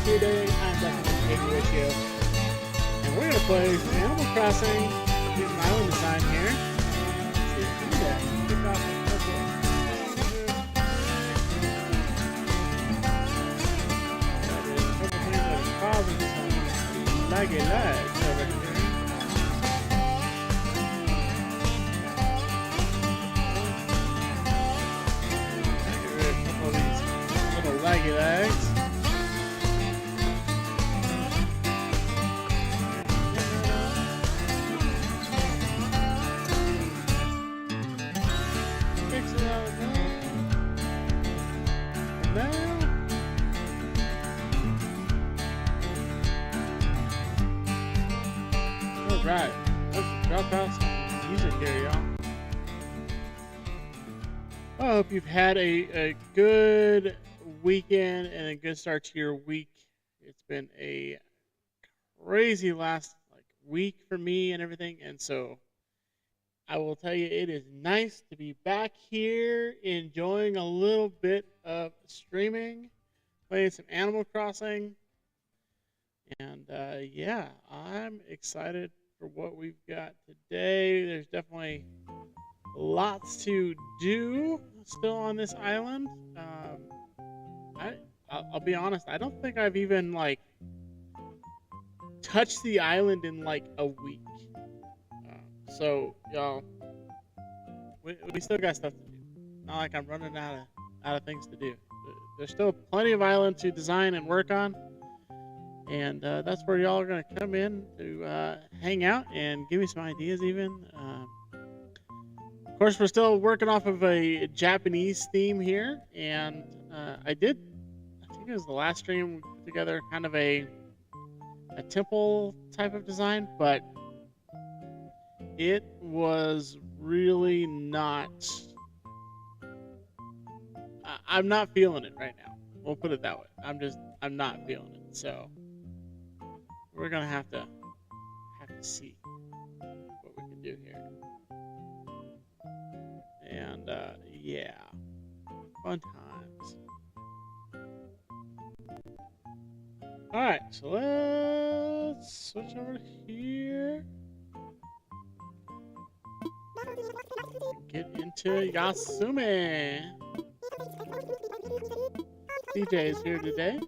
here today. I'm definitely Katie with you. And we're going to play some Animal Crossing. Using my own design here. Let's see what we do there. Kick off the puzzle. There's a couple things that are causing some laggy lags over here. Get rid of a couple of these little laggy lags. Alright, let's drop out some music here, y'all. I hope you've had a good weekend and a good start to your week. It's been a crazy last week for me and everything, and so I will tell you, it is nice to be back here enjoying a little bit of streaming, playing some Animal Crossing, and yeah, I'm excited for what we've got today. There's definitely lots to do still on this island. I'll be honest, I don't think I've even touched the island in a week. So y'all, we still got stuff to do. Not like I'm running out of things to do. There's still plenty of island to design and work on. And that's where y'all are going to come in to hang out and give me some ideas even. Of course, we're still working off of a Japanese theme here. And I think it was the last stream we put together kind of a temple type of design. But it was really not... I'm not feeling it right now. We'll put it that way. I'm not feeling it. So... we're gonna have to see what we can do here, and yeah, fun times. All right, so let's switch over here. Get into Yasume. DJ is here today.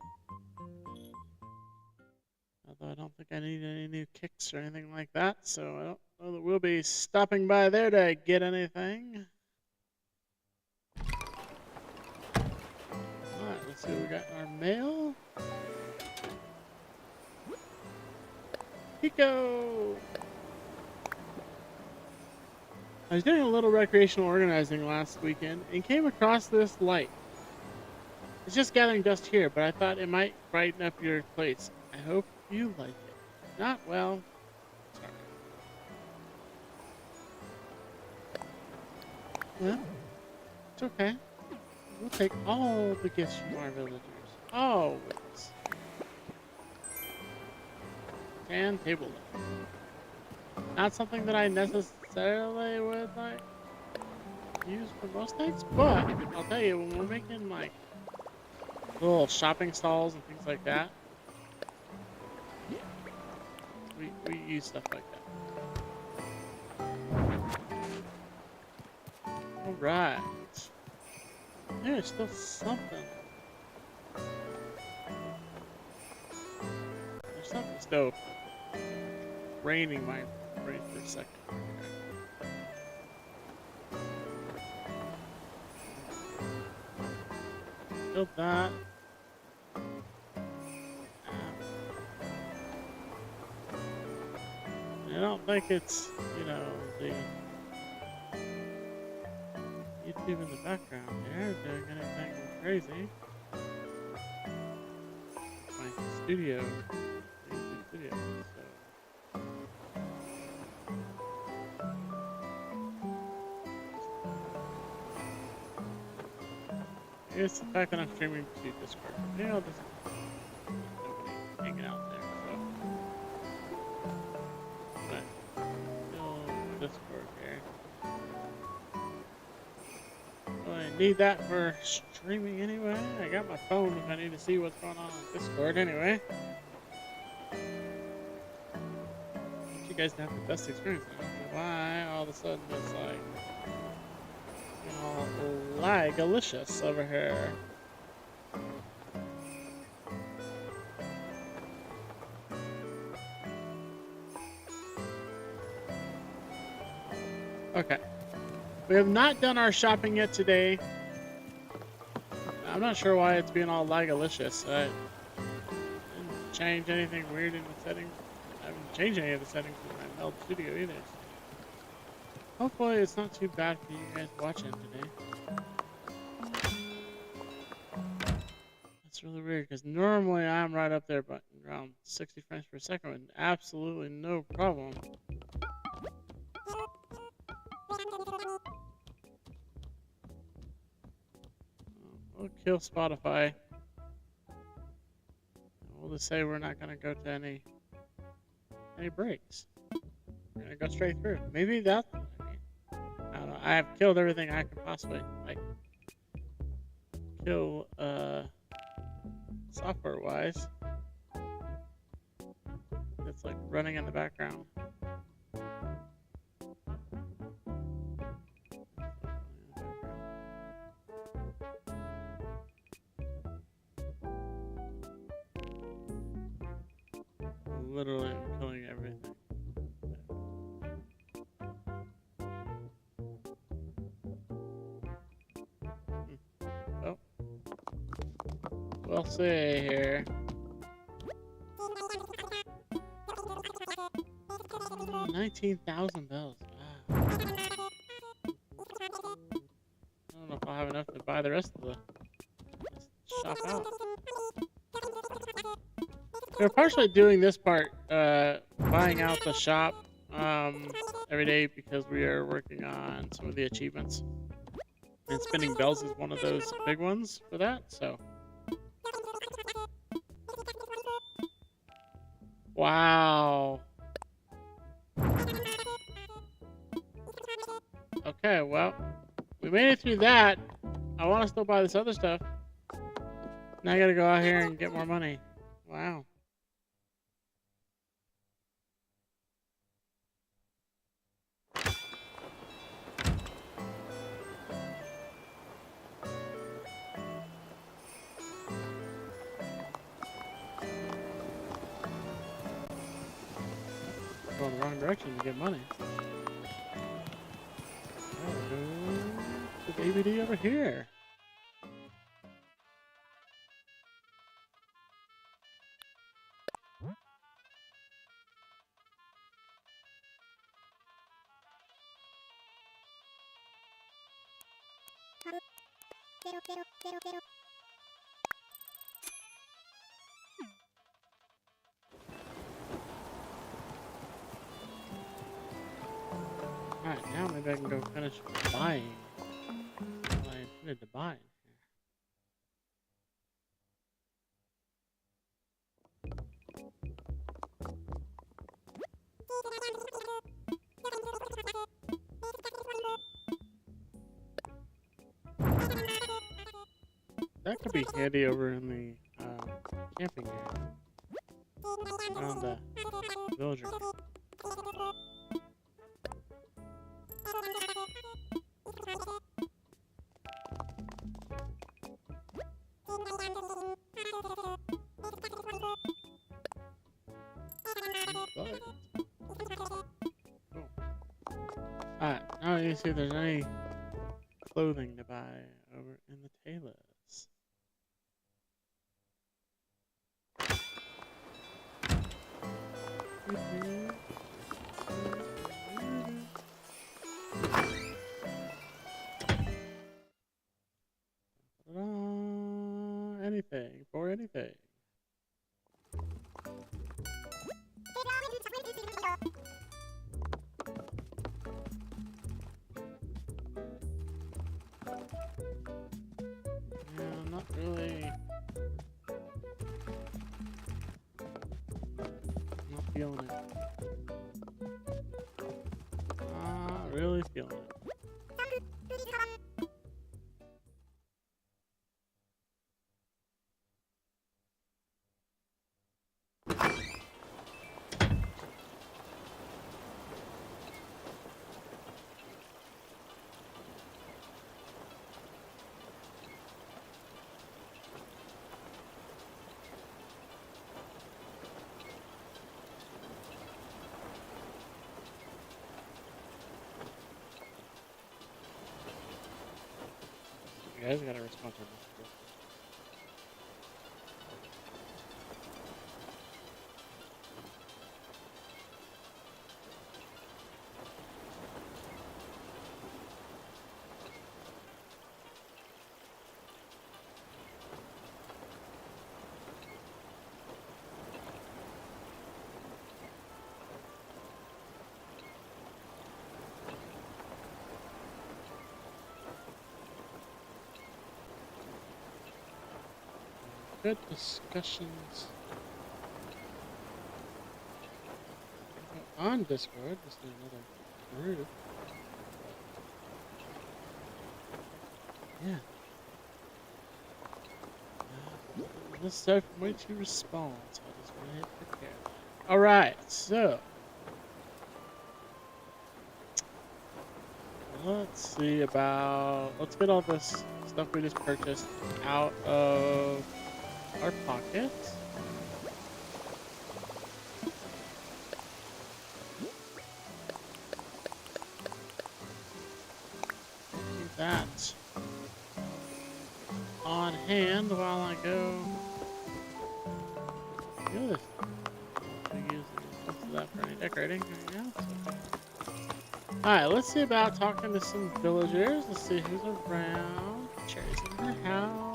Although I don't think I need any new kicks or anything like that, so I don't know that we'll be stopping by there to get anything. Alright, let's see what we got in our mail. Pico! I was doing a little recreational organizing last weekend and came across this light. It's just gathering dust here, but I thought it might brighten up your place. I hope you like it. Not well. Sorry. Well, it's okay. We'll take all the gifts from our villagers. Always. And table lamp. Not something that I necessarily would use for most nights, but I'll tell you, when we're making little shopping stalls and things like that, we use stuff like that. Alright. There's still something. There's something still raining my brain for a second. Killed that. I don't think it's, the YouTube in the background there doing anything crazy. My studio, YouTube studio, so. It's the fact that I'm streaming to Discord. There's nobody hanging out there, so. But still Discord here. Well, I need that for streaming anyway. I got my phone if I need to see what's going on Discord anyway. You guys have the best experience. I don't know why all of a sudden it's like, you know, lag-alicious over here. Okay. We have not done our shopping yet today. I'm not sure why it's being all lag-alicious. I didn't change anything weird in the settings. I haven't changed any of the settings in my Meld Studio either. Hopefully it's not too bad for you guys watching today. That's really weird because normally I'm right up there but around 60 frames per second with absolutely no problem. We'll kill Spotify. We'll just say we're not gonna go to any breaks. We're gonna go straight through. Maybe that's what I mean. I don't know. I have killed everything I could possibly like kill software wise. It's like running in the background. Literally, I'm killing everything. Oh. We'll see here. 19,000 bells. Wow. I don't know if I'll have enough to buy the rest of the shop out. We're partially doing this part, buying out the shop every day because we are working on some of the achievements. And spinning bells is one of those big ones for that, so. Wow. Okay, well, we made it through that. I want to still buy this other stuff. Now I gotta go out here and get more money. Wow. Go in the wrong direction to get money. The DVD over here. Alright, now maybe I can go finish buying what I intended to buy. That could be handy over in the camping area. Around the villager. Alright, now you see if there's any clothing to buy over in the tailors. Anything for anything. Yeah, not really. Not feeling it. Not really feeling it. guys gotta respond to this. Good discussions on Discord. This is another group. Yeah. Let's start from way to respond. So I just want to hit prepare. Alright, so let's see about. Let's get all this stuff we just purchased out of our pockets. Keep that on hand while I go do this. I use most of that for any decorating right now. So. Alright, let's see about talking to some villagers. Let's see who's around. Cherry's in her house.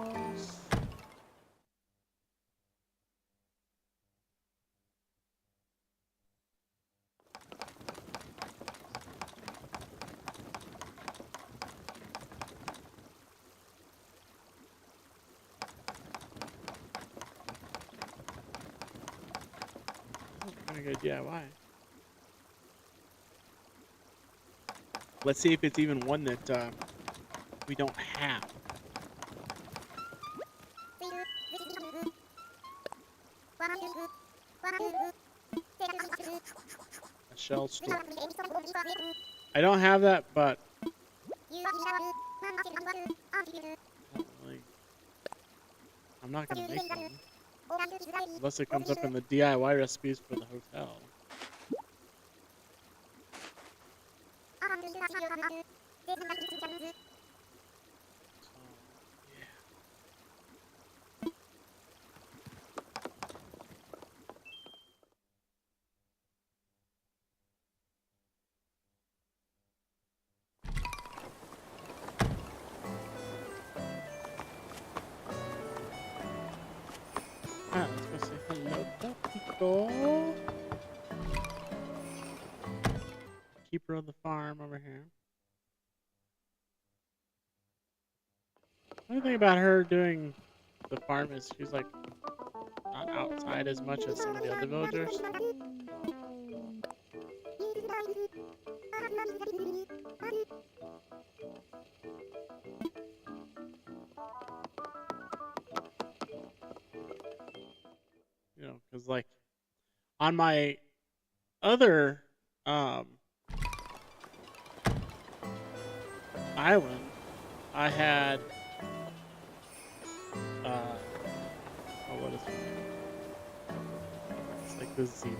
I'm gonna go DIY. Let's see if it's even one that we don't have. A shell store. I don't have that, but I'm not gonna make one unless it comes up in the DIY recipes for the hotel. Alright, let's go say hello to people. Keeper of the farm over here. The only thing about her doing the farm is she's like not outside as much as some of the other villagers. You know, because like on my other island, I had oh, what is her name? It's like the zebra,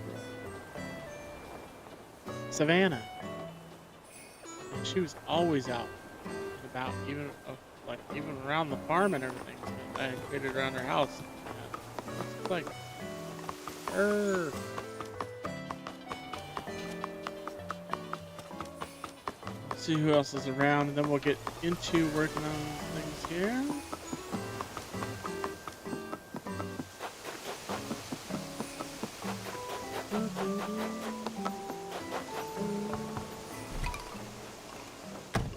Savannah, and she was always out and about, even like even around the farm and everything. I had created around her house. It's like her. See who else is around, and then we'll get into working on things here.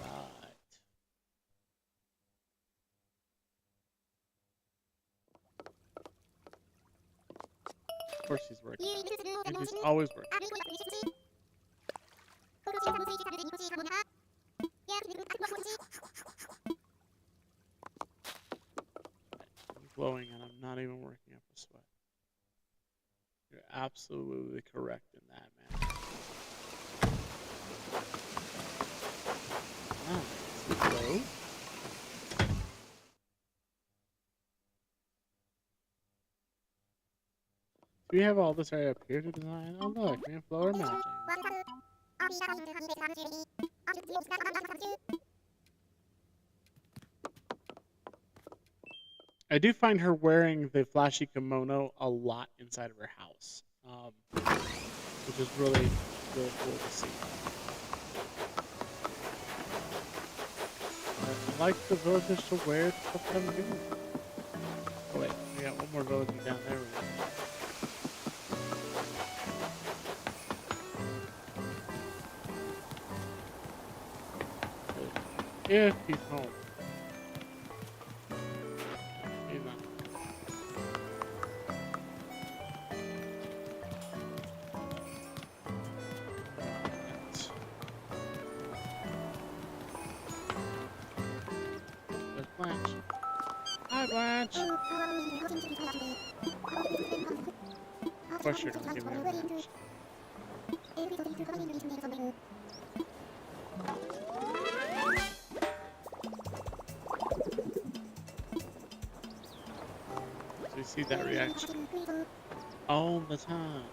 Right. Of course he's working. And he's always working. I'm glowing and I'm not even working up a sweat. You're absolutely correct in that, man. Nice. Glow. Do we have all this right up here to design? Oh look, we have flower matching. I'm glowing and I'm not even working I do find her wearing the flashy kimono a lot inside of her house, which is really, really cool to see. I like the villagers to wear stuff that I'm doing. Oh wait, we got one more villager down there. If he's home. He's not. There's Blanche. Hi, Blanche. Of course you're gonna give me a match. So you see that reaction all the time.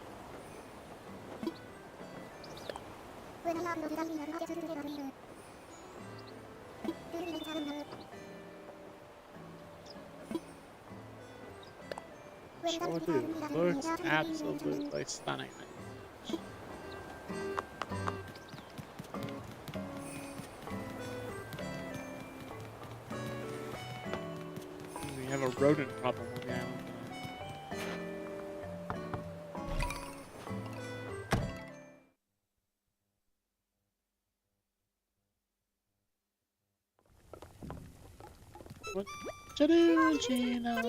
Sure do. Looks absolutely stunning. We have a rodent problem on the island. What you doing, Chino?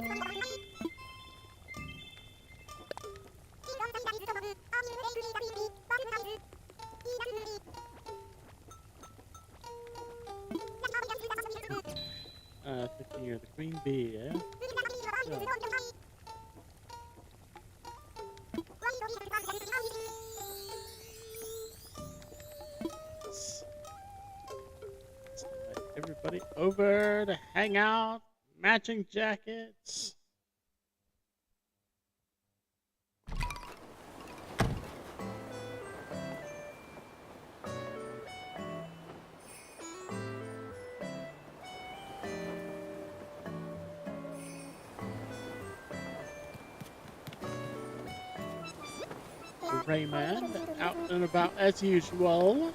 Thinking you're the queen bee, yeah? So. Let's invite everybody over to hang out, matching jackets. Raymond, out and about as usual.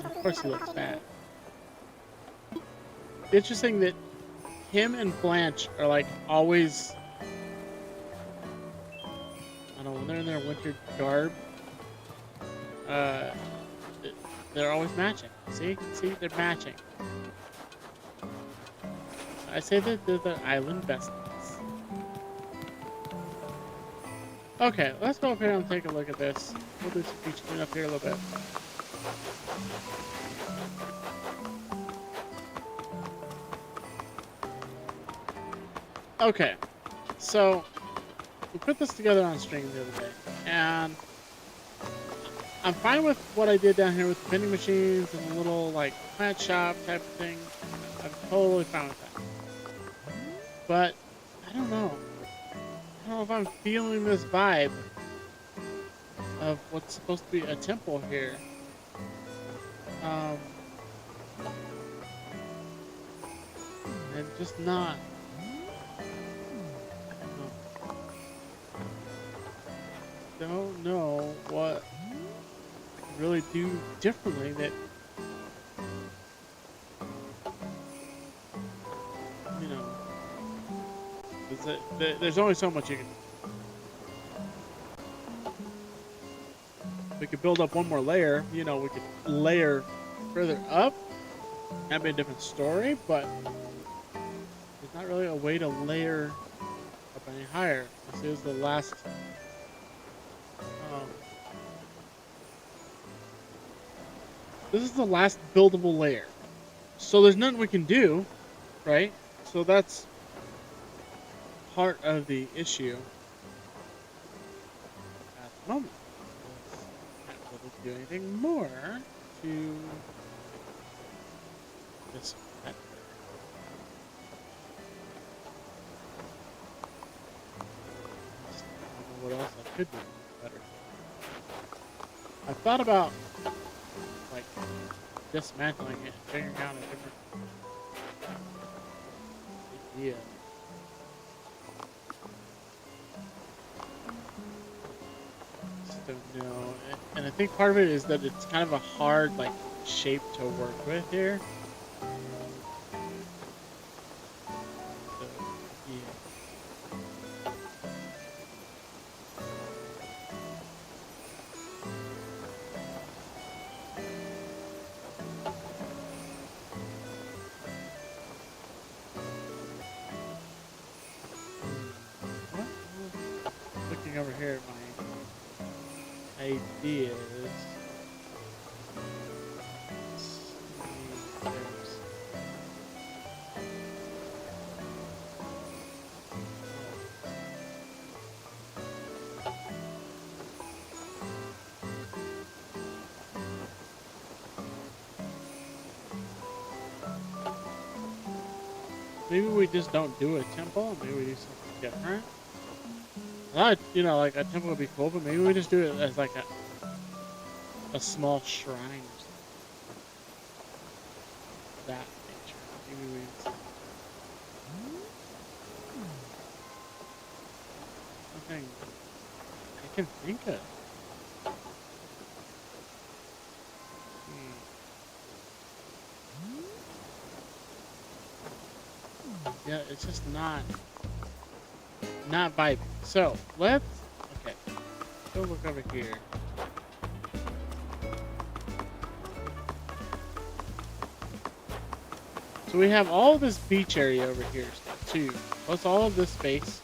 Of course he looks bad. Interesting that him and Blanche are like always, I don't know, when they're in their winter garb, they're always matching. See, they're matching. I say that they're the island besties. Okay, let's go up here and take a look at this. We'll do some beach cleanup here a little bit. Okay, so we put this together on stream the other day, and I'm fine with what I did down here with the vending machines and the little like plant shop type of thing. I'm totally fine with that. But I don't know. I don't know if I'm feeling this vibe of what's supposed to be a temple here. And just not. Don't know what I can really do differently that, you know, there's only so much you can do. We could build up one more layer, you know, we could layer further up. That'd be a different story, but there's not really a way to layer up any higher. This is the last this is the last buildable layer. So there's nothing we can do, right? So that's part of the issue at the moment. Can't really do anything more to this better. I don't know what else I could do better. I thought about like dismantling it, figuring out a different idea. Just don't know. And I think part of it is that it's kind of a hard like shape to work with here. So yeah. Well, looking over here at my ideas. There's maybe we just don't do a temple. Maybe we do something different. Like a temple would be cool, but maybe we just do it as like a small shrine or something of that nature. Maybe we something I can think of. Hmm. Yeah, it's just not vibing. So okay, go look over here. So we have all this beach area over here too, plus all of this space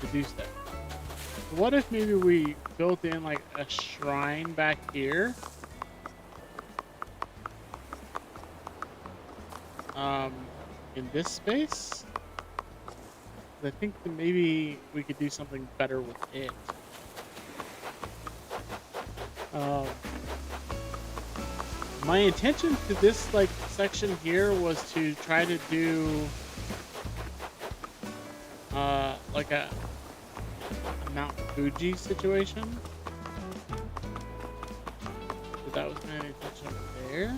to do stuff. What if maybe we built in like a shrine back here? Um, in this space? I think that maybe we could do something better with it. Um, my intention to this like section here was to try to do like a Mount Fuji situation. But that was my intention there.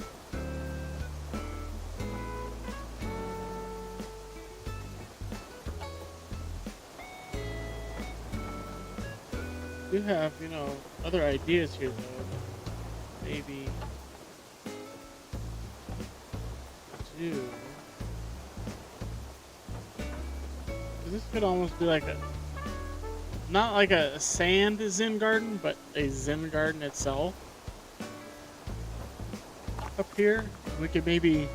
Do have, other ideas here though. Maybe do. This could almost be like not like a sand Zen garden, but a Zen garden itself. Up here, we could maybe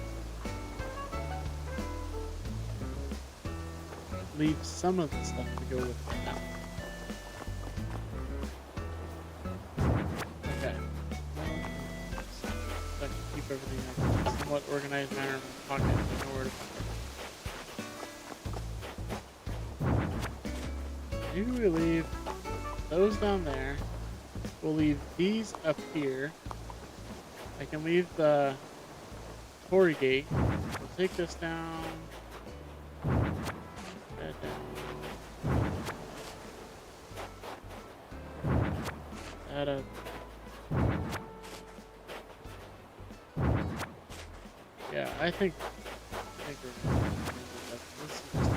leave some of the stuff to go with that. Okay. So I can keep everything in a somewhat organized manner in my pocket. I know where to find it. Maybe we leave those down there. We'll leave these up here. I can leave the Torii gate. We'll take this down. That down. That up. Yeah, I think we're gonna this is just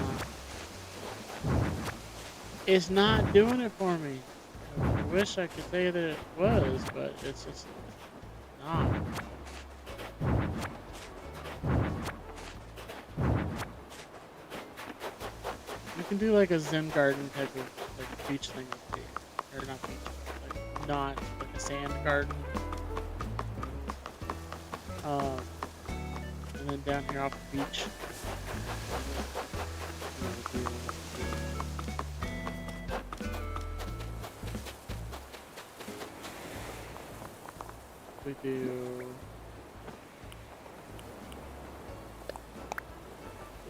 it's not doing it for me. I wish I could say that it was, but it's just not. We can do like a Zen garden type of like beach thing up here. Or not beach, like not like a sand garden. And then down here off the beach. We do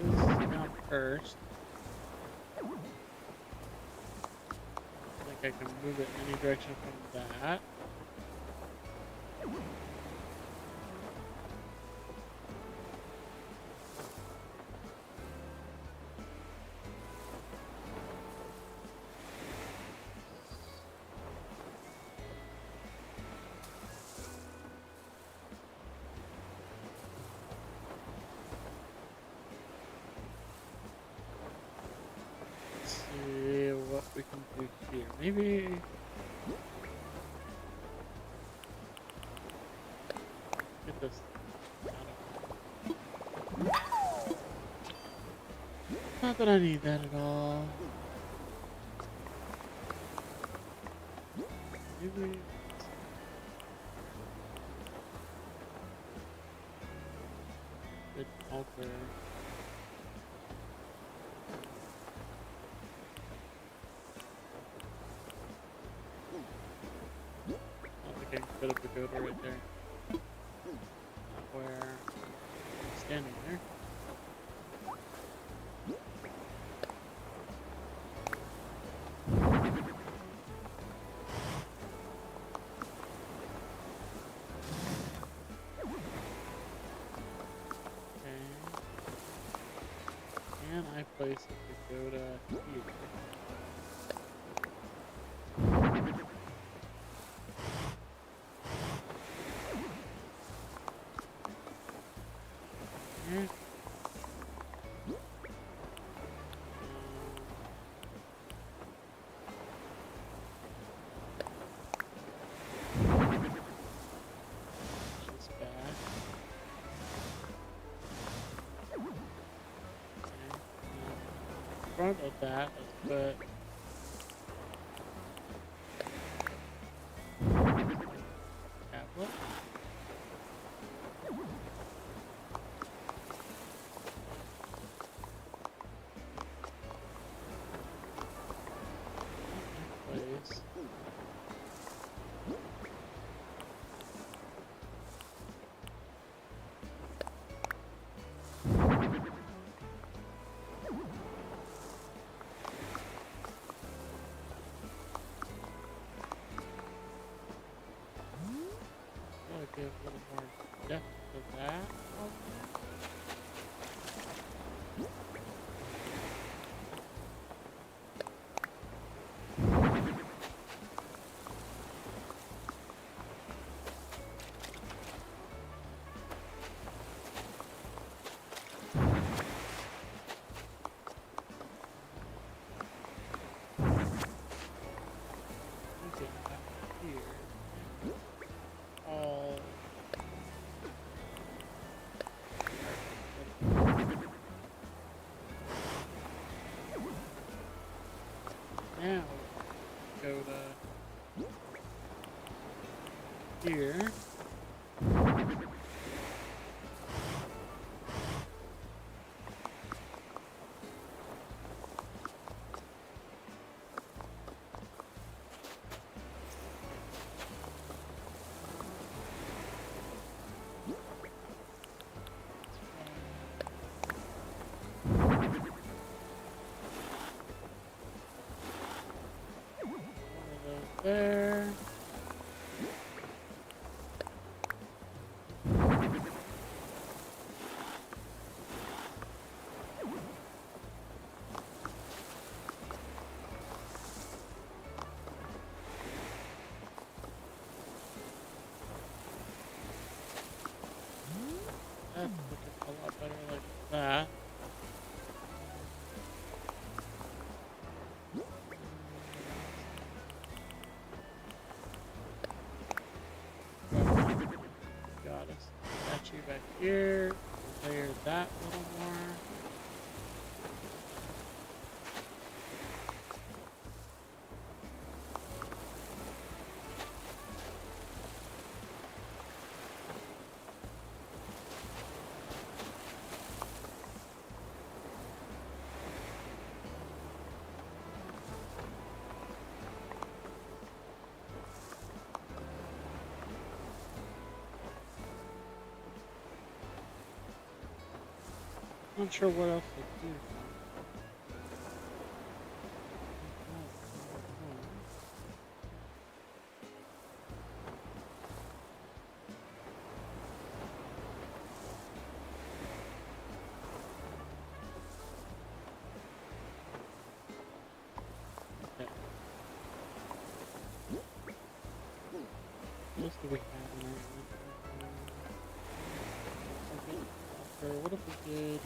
this down first. I think I can move it in any direction from that. Maybe get this out of. Not that I need that at all. Maybe. Good altar. I think I can put up a pagoda right there. Where I'm standing there. Can I place a pagoda here? Here. This back. In front of that, let's put tablet. Place. Gotta give a little more depth to that. Okay, back here. All now go to here. There. That's looking a lot better like that. Got a statue back here. Layer that a little more. Not sure what else to do. Okay. What else do we have in our inventory? Okay, what if we did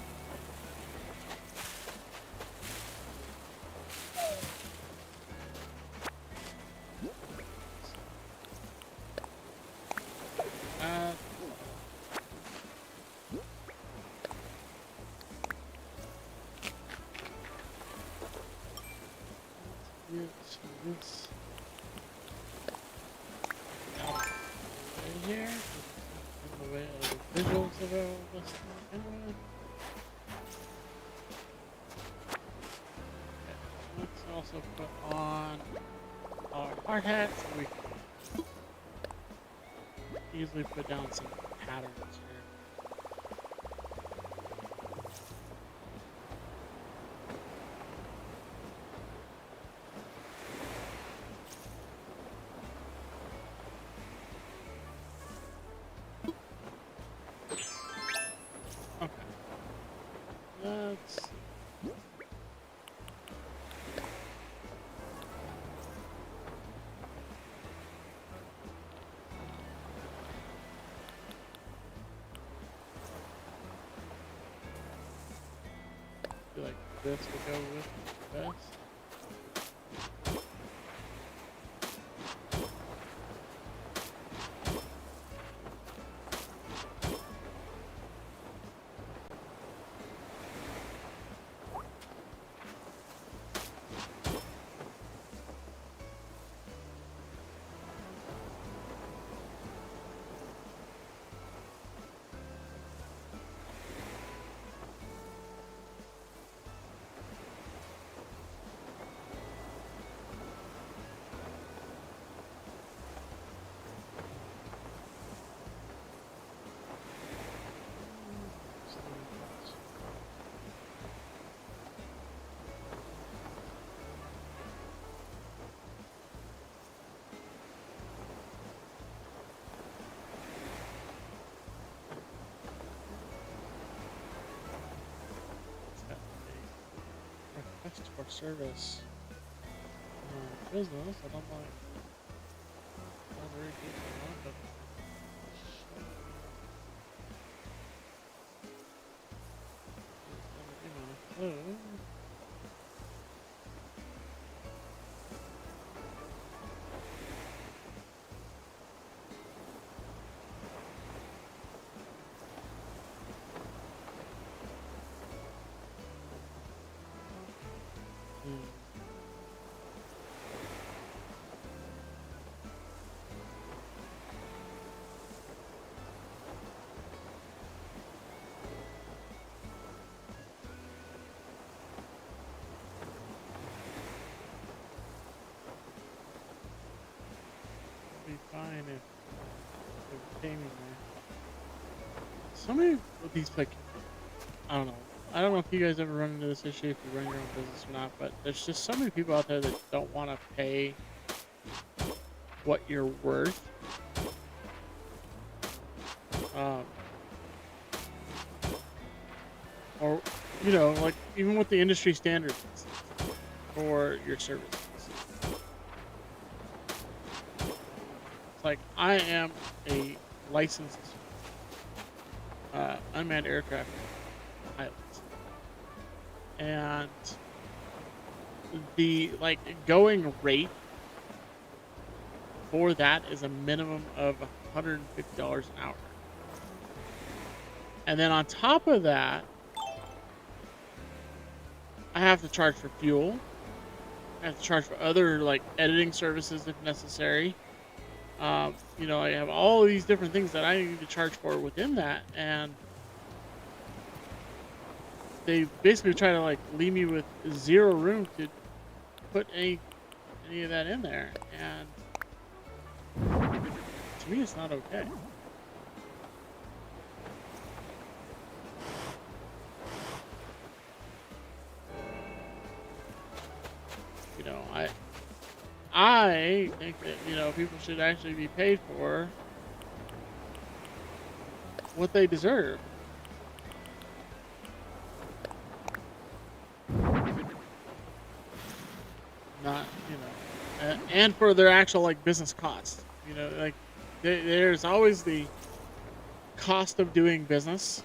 available this time anyway. Okay, let's also put on our hard hat so we can easily put down some patterns here. Okay. Let's feel like this will go with best. Request for service business, and I'm like, not very deep on but be fine if it came in there. So many of these, like, I don't know. I don't know if you guys ever run into this issue if you run your own business or not, but there's just so many people out there that don't want to pay what you're worth. Or, you know, like, even what the industry standard is for your services. It's like, I am a licensed unmanned aircraft pilot. And the, like, going rate for that is a minimum of $150 an hour. And then on top of that, I have to charge for fuel. I have to charge for other, like, editing services if necessary. You know, I have all of these different things that I need to charge for within that, and they basically try to, like, leave me with zero room to put any of that in there, and to me, it's not okay. You know, I think that, you know, people should actually be paid for what they deserve. Not, you know, and for their actual, like, business costs. You know, like, there's always the cost of doing business.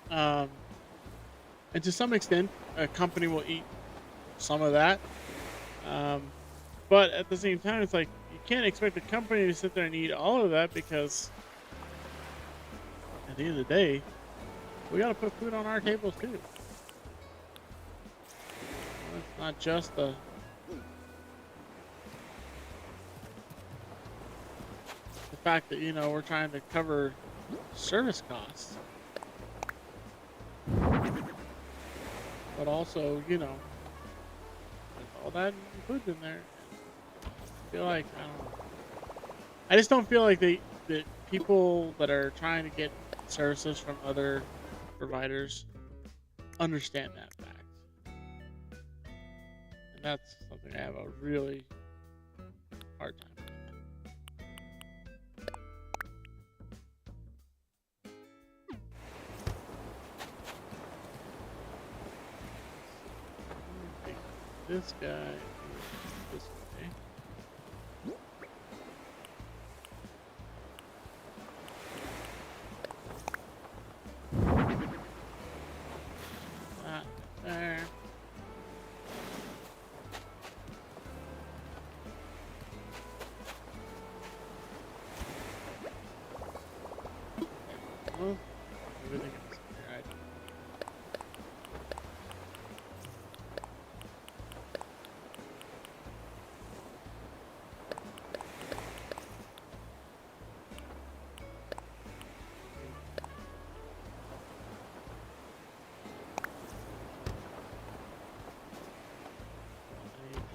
Um, and to some extent, a company will eat some of that. Um, but at the same time, it's like, you can't expect a company to sit there and eat all of that, because at the end of the day, we got to put food on our tables too. It's not just the fact that, you know, we're trying to cover service costs. but also, you know, with all that included in there, I feel like I don't know. I just don't feel like that people that are trying to get services from other providers understand that fact, and that's something I have a really hard time with. Let me take this guy this way. That there. Well, everything else there. I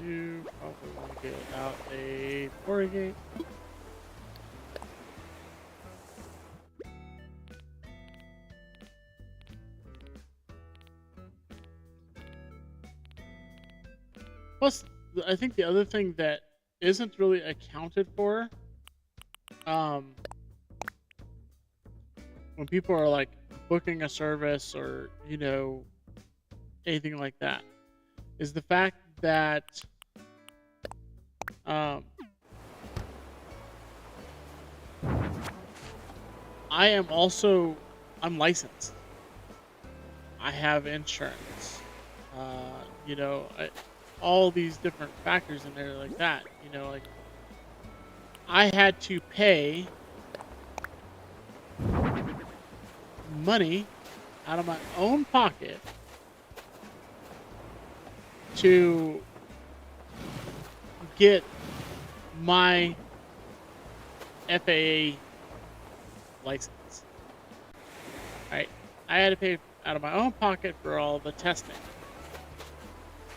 do probably want to get out a boarding gate. Plus, I think the other thing that isn't really accounted for, um, when people are like booking a service or anything like that, is the fact that um, I'm licensed. I have insurance. All these different factors in there like that. Like I had to pay money out of my own pocket to get my FAA license. Right? I had to pay out of my own pocket for all the testing,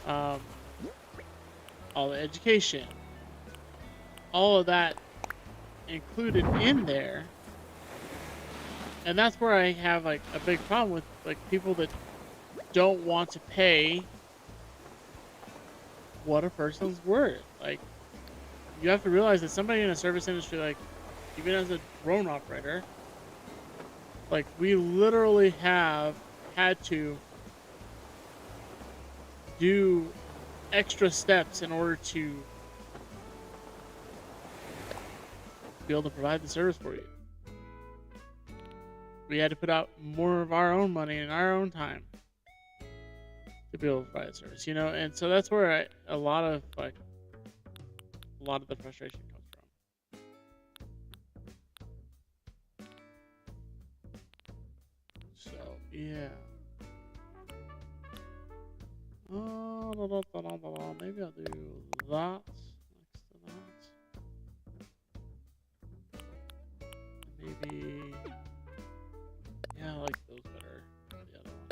um, all the education, all of that included in there. And that's where I have like a big problem with like people that don't want to pay what a person's worth. Like, you have to realize that somebody in a service industry, like even as a drone operator, like we literally have had to do extra steps in order to be able to provide the service for you. We had to put out more of our own money and our own time to be able to provide the service, and so that's where a lot of the frustration comes from. So yeah. Maybe I'll do that next to that. Maybe, yeah, I like those better than the other one.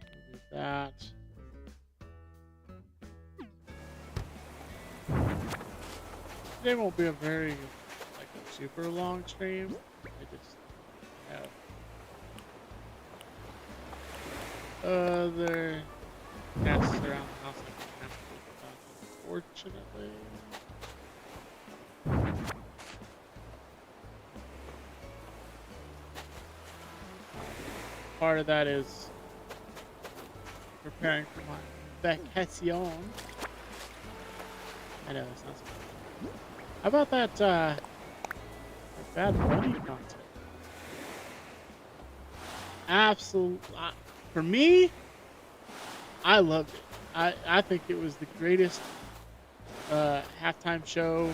I'll do that. Today won't be a very super long stream. I just have other tasks around the house I can have to get done, unfortunately. Part of that is preparing for my vacation. I know, it sounds good. How about that Bad Bunny concert? Absolutely. For me, I loved it. I think it was the greatest halftime show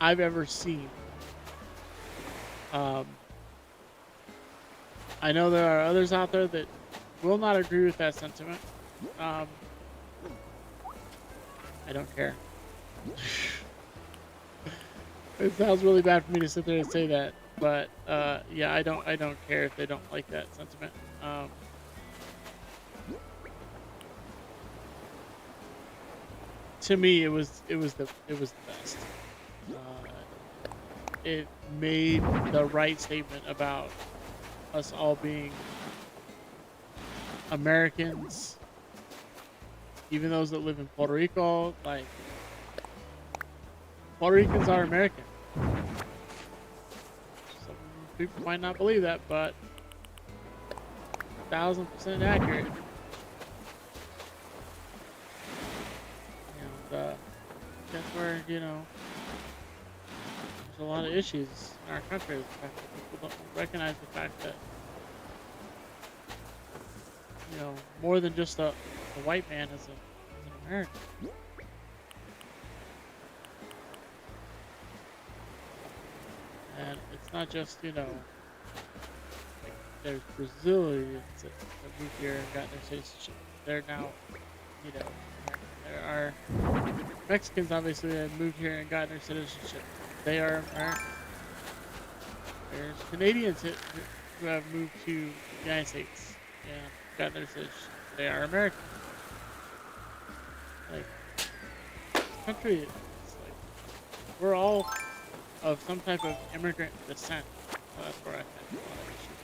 I've ever seen. I know there are others out there that will not agree with that sentiment. I don't care. It sounds really bad for me to sit there and say that, But yeah, I don't care if they don't like that sentiment. To me, it was the best. It made the right statement about us all being Americans, even those that live in Puerto Rico. Like Puerto Ricans are American. Some people might not believe that, but 1,000% accurate. And that's where there's a lot of issues in our country. The fact that people don't recognize the fact that more than just a white man is an American. And it's not just like there's Brazilians that moved here and got their citizenship. They're now you know there are Mexicans obviously that moved here and got their citizenship. They are American. There's Canadians who have moved to the United States and got their citizenship. They are American. Like this country is like we're all of some type of immigrant descent. So that's where I find a lot of issues.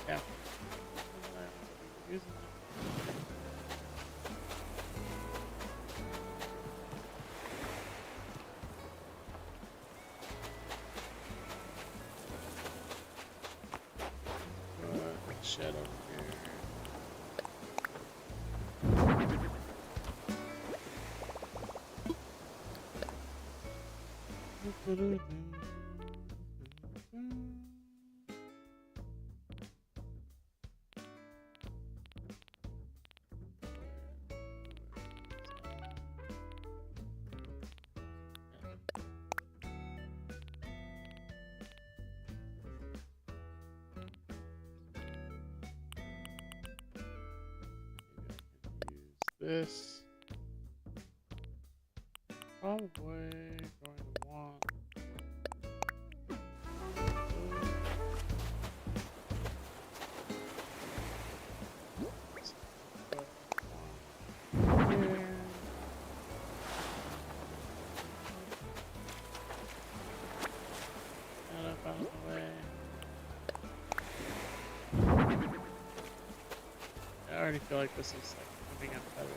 Yeah. Using shed over here. This probably going to want here. That up out of the way. I already feel like this is like moving up better than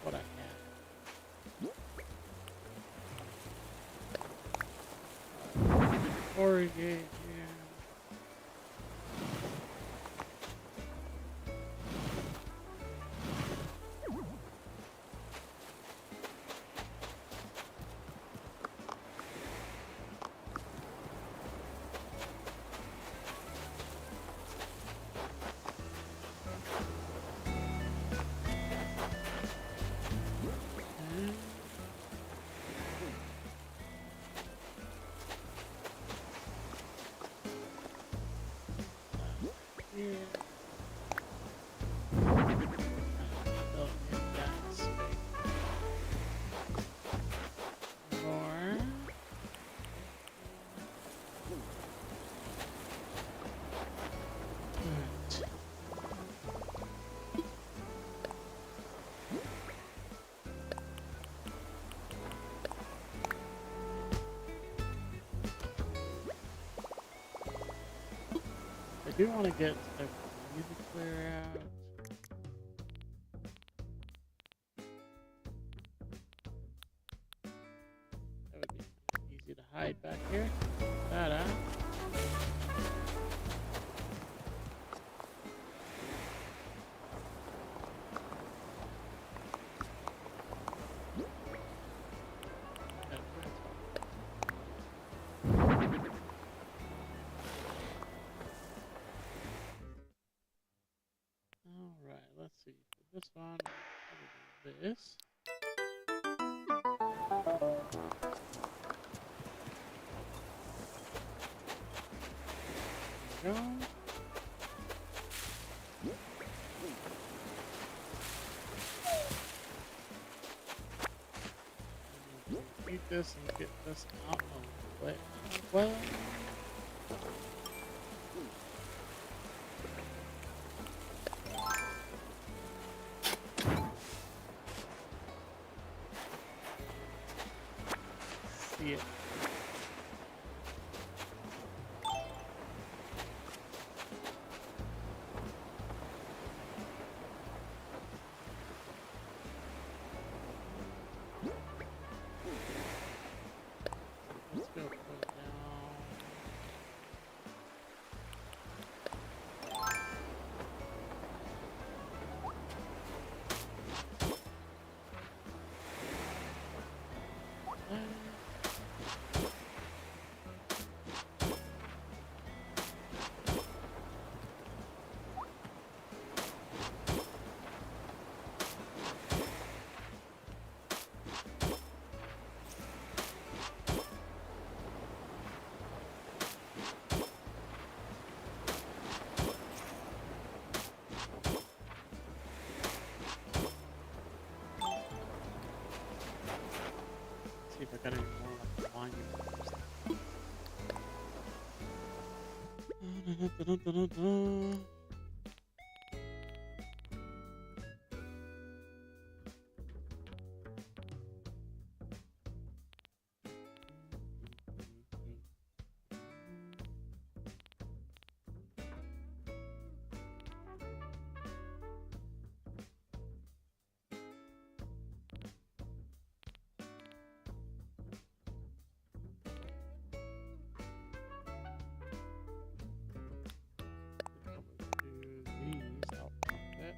what I had. Corrugate here. I do want to get the music clear out. That would be easy to hide back here. That out. Alright, let's see. For this one, we'll do this. There we go. eat this and get this out of the way. Well, see it. Let's go put it down. See if I got any more like monuments. Dun-dun-dun-dun-dun-dun. Do these out front bit.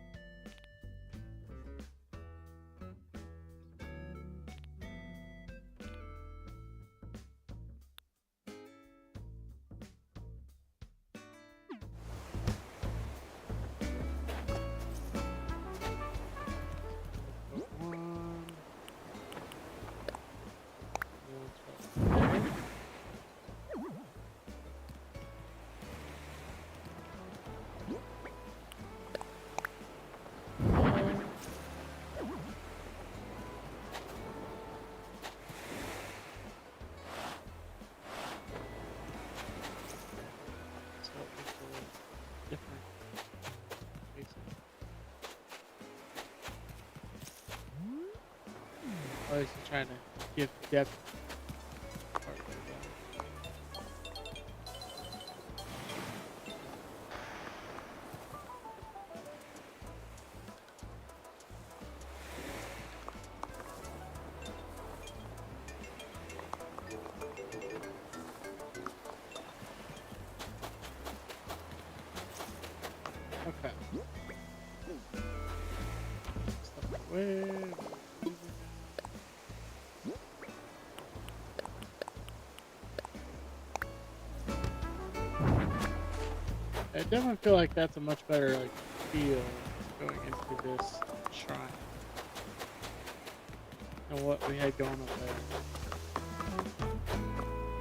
Put one. Let's go there. So it looks a little different. Basically. Oh, he's trying to give depth. Part of okay. Step away. I definitely feel like that's a much better like feel going into this shrine than what we had going up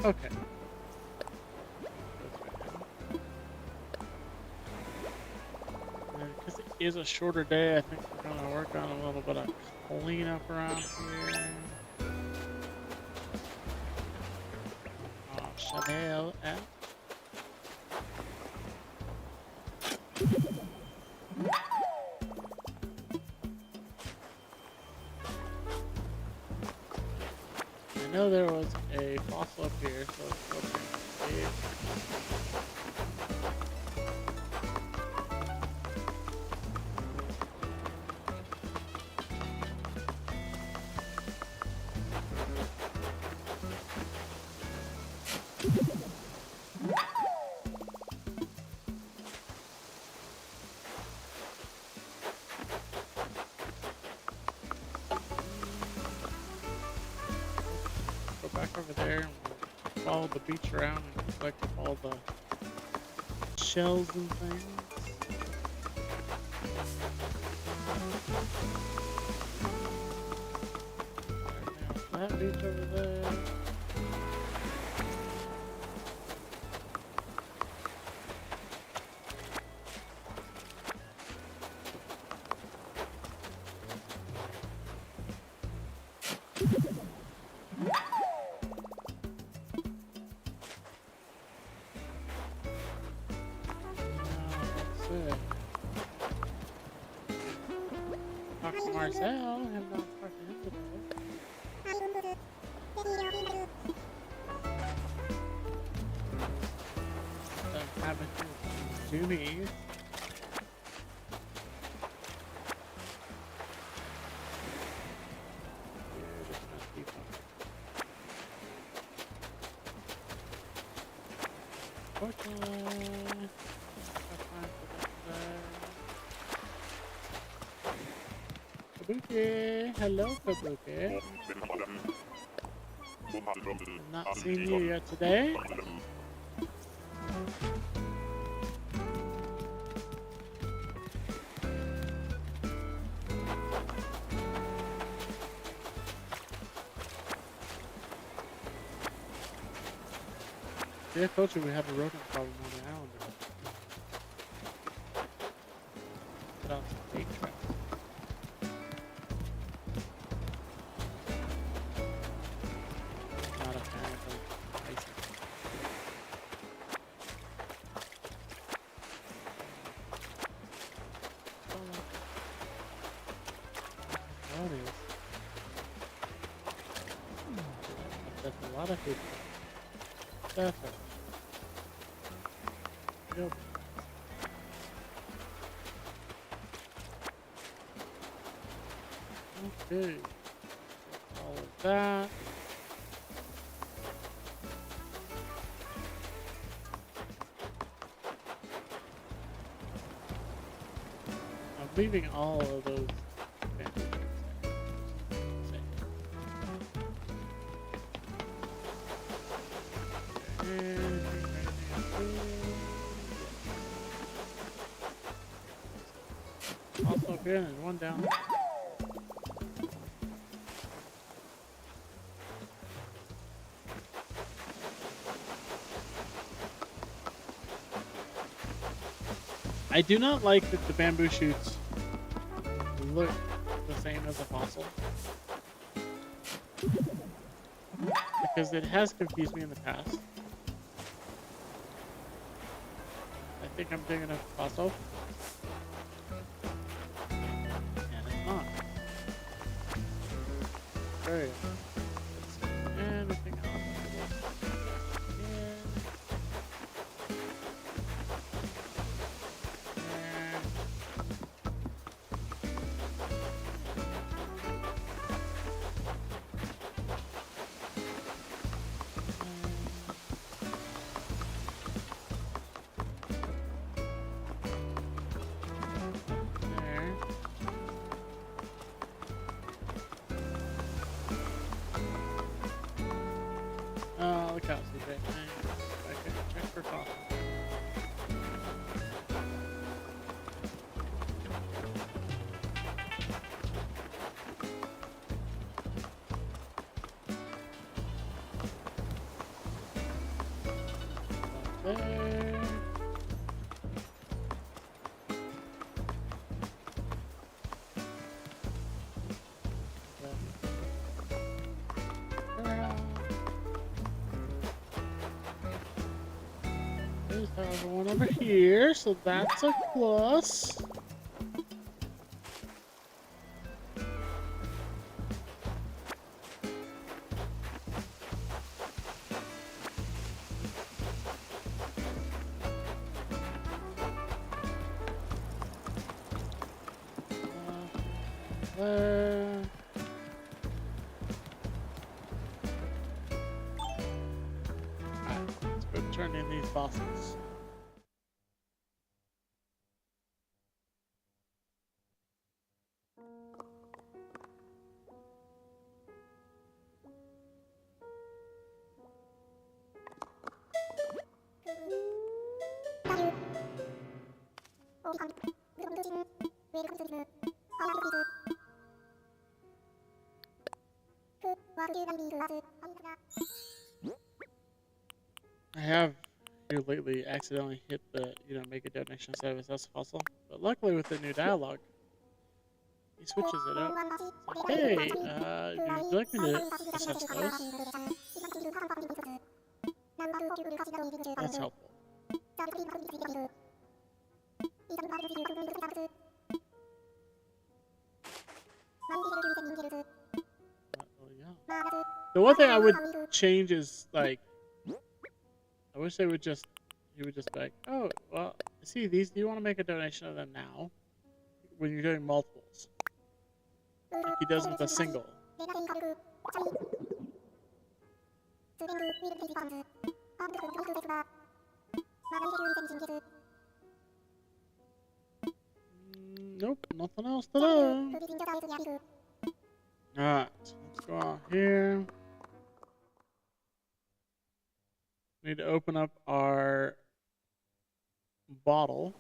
there. Okay. Because it is a shorter day, I think we're gonna work on a little bit of cleanup around here. Oh, Chanel out. I know there was a fossil up here, so let's go bring it. Go back over there and we'll follow the beach around and collect up all the shells and things. Alright, that beach over there. Marcel. I have not talked to him today. So haven't Jimmy. Kabuki, hello Kabuki. I've not seen you yet today. Yeah, I told you we have a rodent problem on the island. Put out some bait traps. Not a fan of the ice. Oh, it is. That's a lot of people. Definitely. Yep. Okay. All of that. I'm leaving all of those bamboo also up here, there's one down. I do not like that the bamboo shoots look the same as a fossil. Because it has confused me in the past. I think I'm digging a fossil. And it's not. Very anything else? Look out, CJ. Okay, check for fossils. There. There's another one over here, so that's a plus. Alright, let's go turn in these fossils. I have here lately accidentally hit the, make a donation instead of a fossil. But luckily with the new dialogue, he switches it up. It's like, hey, would you like me to assess those? That's helpful. The one thing I would change is like, I wish they would just, you would just be like, oh, well, see these. Do you want to make a donation of them now? When you're doing multiples, like he does with a single. Nope, nothing else to do. Alright, let's go out here. Need to open up our bottle.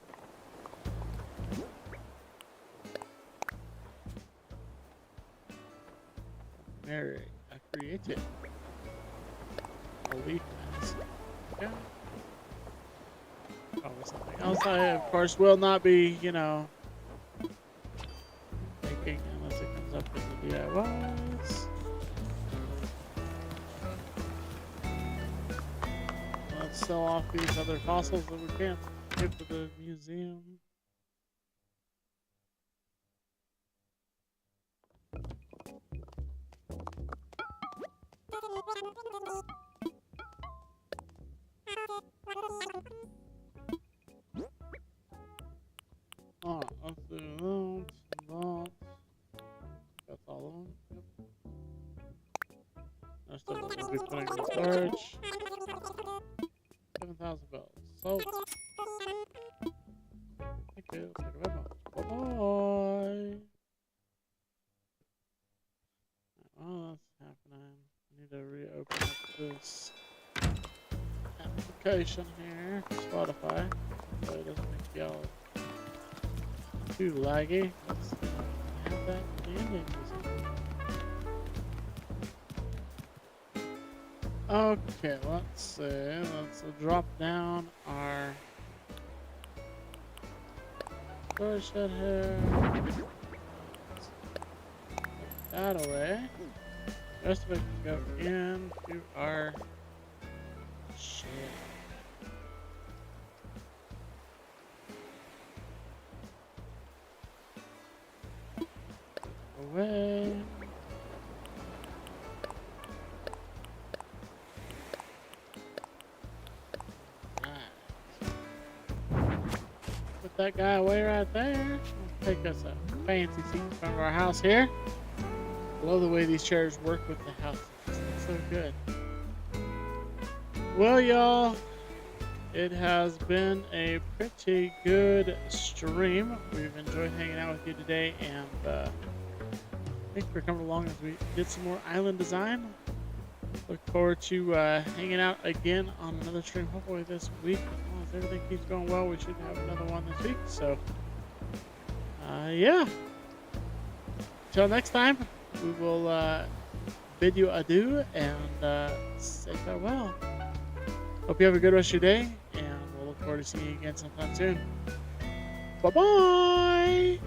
Mary, I created a leaf mask. Okay. Oh, something else I, of course, will not be, you know, making unless it comes up with the DIYs. Let's sell off these other fossils that we can't give to the museum. Oh, let's do that. That's all of them. Yep. That's the one we'll be putting in storage. 7,000 bells. Sold. Thank you. Thank you very much. Bye-bye. Oh, that's happening. I need to reopen up this application here for Spotify so it doesn't make y'all too laggy. Let's have that in the ending music. Okay, let's see. Let's drop down our storage shed here. Put that away. The rest of it can go into our shed. Away. Put that guy away right there. Let's take us a fancy seat in front of our house here. Love the way these chairs work with the house. It's so good. Well, y'all, it has been a pretty good stream. We've enjoyed hanging out with you today, and thanks for coming along as we did some more island design. Look forward to hanging out again on another stream, hopefully this week. As long as everything keeps going well, we should have another one this week. So, yeah. Until next time, we will bid you adieu and say farewell. Hope you have a good rest of your day, and we'll look forward to seeing you again sometime soon. Bye-bye!